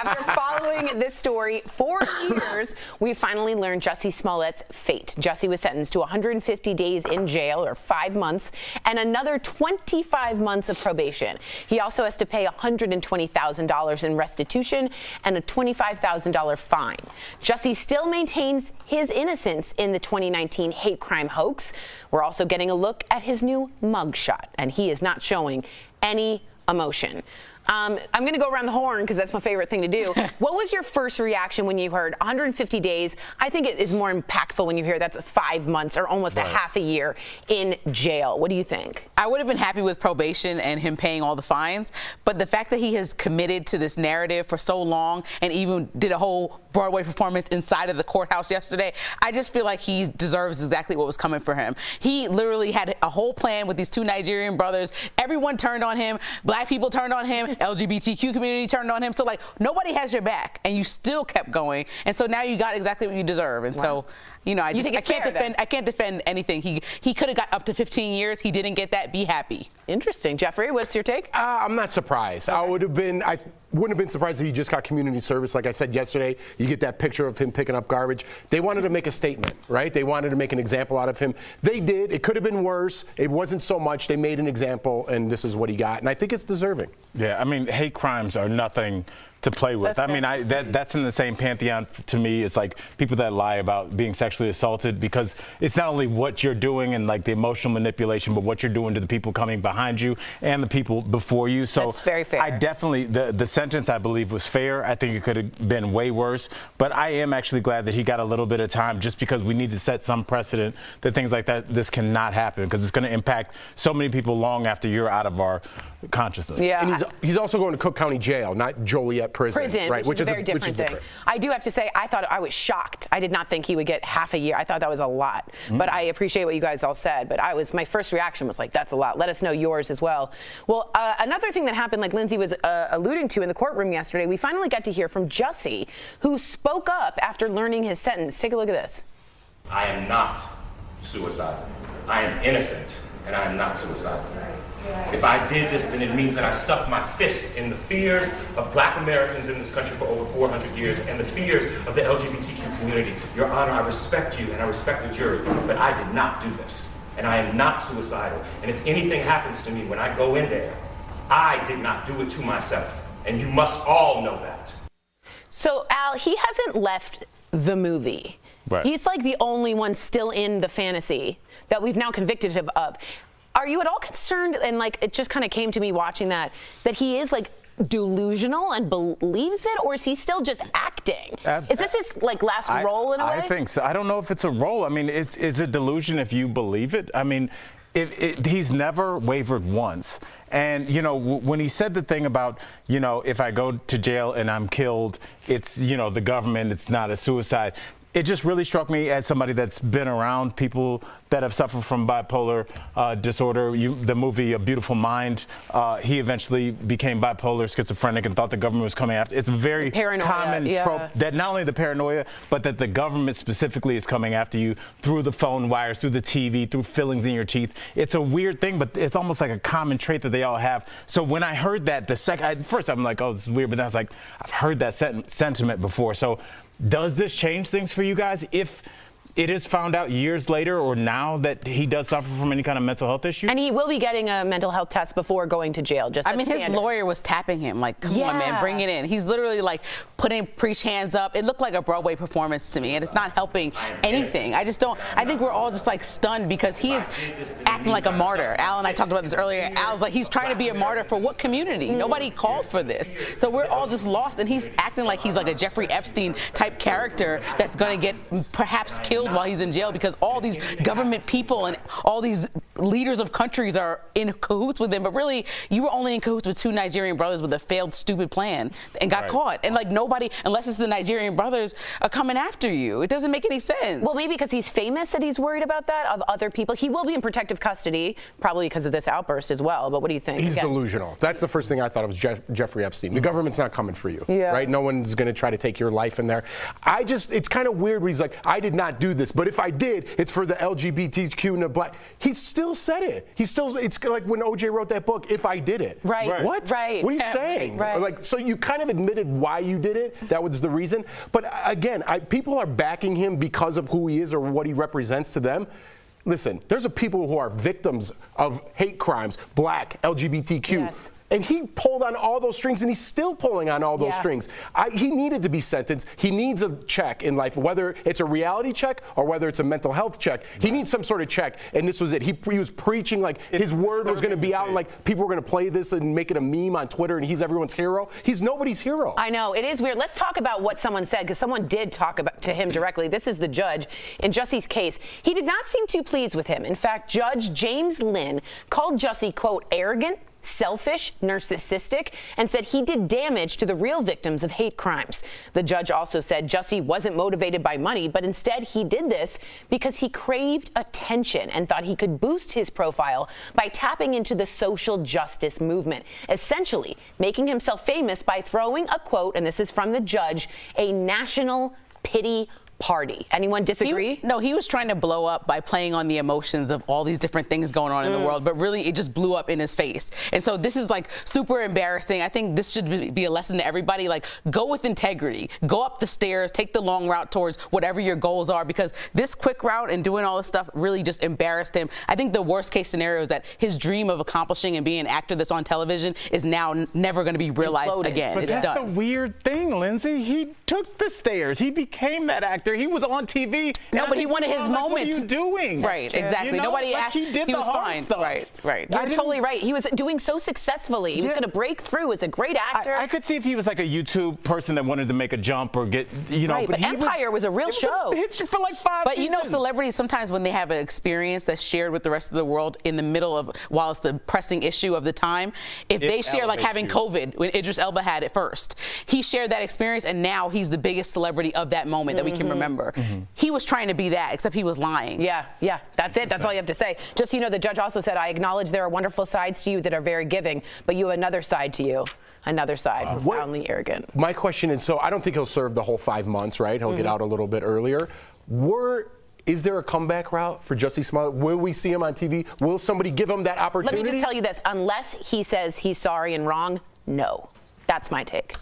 After following this story for years, we finally learned Jussie Smollett's fate. Jussie was sentenced to 150 days in jail, or 5 months, and another 25 months of probation. He also has to pay $120,000 in restitution and a $25,000 fine. Jussie still maintains his innocence in the 2019 hate crime hoax. We're also getting a look at his new mugshot, and he is not showing any emotion. I'm going to go around the horn because that's my favorite thing to do. What was your first reaction when you heard 150 days? I think it is more impactful when you hear that's 5 months or almost a half a year in jail. What do you think? I would have been happy with probation and him paying all the fines, but the fact that he has committed to this narrative for so long and even did a whole Broadway performance inside of the courthouse yesterday, I just feel like he deserves exactly what was coming for him. He literally had a whole plan with these 2 Nigerian brothers. Everyone turned on him. Black people turned on him. LGBTQ community turned on him. So, like, nobody has your back, and you still kept going. And so now you got exactly what you deserve. And so, you know, I can't defend anything. He could have got up to 15 years. He didn't get that. Be happy. Interesting. Jeffrey, what's your take? I'm not surprised. Okay. I wouldn't have been surprised if he just got community service. Like I said yesterday, you get that picture of him picking up garbage. They wanted to make a statement, right? They wanted to make an example out of him. They did. It could have been worse. It wasn't so much. They made an example, and this is what he got. And I think it's deserving. Yeah, I mean, hate crimes are nothing to play with. I mean, that's in the same pantheon to me. It's like people that lie about being sexually assaulted, because it's not only what you're doing and like the emotional manipulation, but what you're doing to the people coming behind you and the people before you. So that's very fair. I definitely, the sentence I believe was fair. I think it could have been way worse, but I am actually glad that he got a little bit of time, just because we need to set some precedent that things like this cannot happen, because it's going to impact so many people long after you're out of our consciousness. Yeah. And he's also going to Cook County Jail, not Joliet Prison, right? Which is a very different thing. I do have to say, I was shocked. I did not think he would get half a year. I thought that was a lot. But I appreciate what you guys all said. But my first reaction was like, that's a lot. Let us know yours as well. Well, another thing that happened, like Lindsay was alluding to in the courtroom yesterday, we finally got to hear from Jussie, who spoke up after learning his sentence. Take a look at this. I am not suicidal. I am innocent, and I am not suicidal. If I did this, then it means that I stuck my fist in the fears of Black Americans in this country for over 400 years and the fears of the LGBTQ community. Your Honor, I respect you and I respect the jury, but I did not do this. And I am not suicidal. And if anything happens to me when I go in there, I did not do it to myself. And you must all know that. So, Al, he hasn't left the movie. Right. He's like the only one still in the fantasy that we've now convicted him of. Are you at all concerned, and like it just kind of came to me watching that he is like delusional and believes it, or is he still just acting? Is this his like last role in a way? I think so. I don't know if it's a role. I mean, is it delusion if you believe it? I mean, he's never wavered once. And, you know, when he said the thing about, you know, if I go to jail and I'm killed, it's, you know, the government, it's not a suicide. It just really struck me as somebody that's been around people that have suffered from bipolar disorder. The movie A Beautiful Mind, he eventually became bipolar, schizophrenic, and thought the government was coming after. It's a very common trope that not only the paranoia, but that the government specifically is coming after you through the phone wires, through the TV, through fillings in your teeth. It's a weird thing, but it's almost like a common trait that they all have. So when I heard that, first I'm like, oh, this is weird, but then I was like, I've heard that sentiment before. So does this change things for you guys if it is found out years later or now that he does suffer from any kind of mental health issue? And he will be getting a mental health test before going to jail. I mean, his lawyer was tapping him like, come on, man, bring it in. He's literally like preach hands up. It looked like a Broadway performance to me, and it's not helping anything. I think we're all just like stunned because he is acting like a martyr. Al and I talked about this earlier. Al's like, he's trying to be a martyr for what community? Nobody called for this. So we're all just lost, and he's acting like he's like a Jeffrey Epstein type character that's going to get perhaps killed while he's in jail because all these government people and all these leaders of countries are in cahoots with him. But really, you were only in cahoots with 2 Nigerian brothers with a failed, stupid plan and got caught. And like nobody, unless it's the Nigerian brothers, are coming after you. It doesn't make any sense. Well, maybe because he's famous that he's worried about that of other people. He will be in protective custody, probably because of this outburst as well. But what do you think? He's delusional. That's the first thing I thought of was Jeffrey Epstein. The government's not coming for you, right? No one's going to try to take your life in there. It's kind of weird where he's like, I did not do this, but if I did, it's for the LGBTQ and the Black. He's still still said it. It's like when OJ wrote that book, If I Did It. Right. What? Right. What are you saying? Right. Like, so you kind of admitted why you did it. That was the reason. But again, people are backing him because of who he is or what he represents to them. Listen, there's people who are victims of hate crimes, black, LGBTQ. Yes. And he pulled on all those strings, and he's still pulling on all those strings. He needed to be sentenced. He needs a check in life, whether it's a reality check or whether it's a mental health check. He needs some sort of check, and this was it. He was preaching like his word was going to be out, and like people were going to play this and make it a meme on Twitter, and he's everyone's hero. He's nobody's hero. I know, it is weird. Let's talk about what someone said, because someone did talk to him directly. This is the judge in Jussie's case. He did not seem too pleased with him. In fact, Judge James Lynn called Jussie, quote, arrogant, selfish, narcissistic, and said he did damage to the real victims of hate crimes. The judge also said Jussie wasn't motivated by money, but instead he did this because he craved attention and thought he could boost his profile by tapping into the social justice movement, essentially making himself famous by throwing a quote, and this is from the judge, a national pity party. Anyone disagree? No, he was trying to blow up by playing on the emotions of all these different things going on in the world, but really it just blew up in his face. And so this is like super embarrassing. I think this should be a lesson to everybody. Like, go with integrity. Go up the stairs, take the long route towards whatever your goals are, because this quick route and doing all this stuff really just embarrassed him. I think the worst case scenario is that his dream of accomplishing and being an actor that's on television is now never going to be realized again. But it's that's done. the weird thing, Lindsay. He took the stairs. He became that actor. He was on TV. No, but he wanted his moment. What are you doing? Right, exactly. You know? Nobody like asked. He did he the was hard fine. stuff. Right. You're totally right. He was doing so successfully. He was going to break through as a great actor. I could see if he was like a YouTube person that wanted to make a jump or get, you know. Right, but Empire was a real show. Hit you for like 5 But you know, seasons. celebrities, sometimes when they have an experience that's shared with the rest of the world in the middle of, while it's the pressing issue of the time, if they share, like having COVID, when Idris Elba had it first, he shared that experience, and now he's the biggest celebrity of that moment that we can remember. He was trying to be that, except he was lying. Yeah, that's it. That's all you have to say. Just so you know, the judge also said, I acknowledge there are wonderful sides to you that are very giving, but you have another side to you. Another side, profoundly arrogant. My question is, so I don't think he'll serve the whole 5 months, right? He'll get out a little bit earlier. Is there a comeback route for Jussie Smollett? Will we see him on TV? Will somebody give him that opportunity? Let me just tell you this. Unless he says he's sorry and wrong, no. That's my take.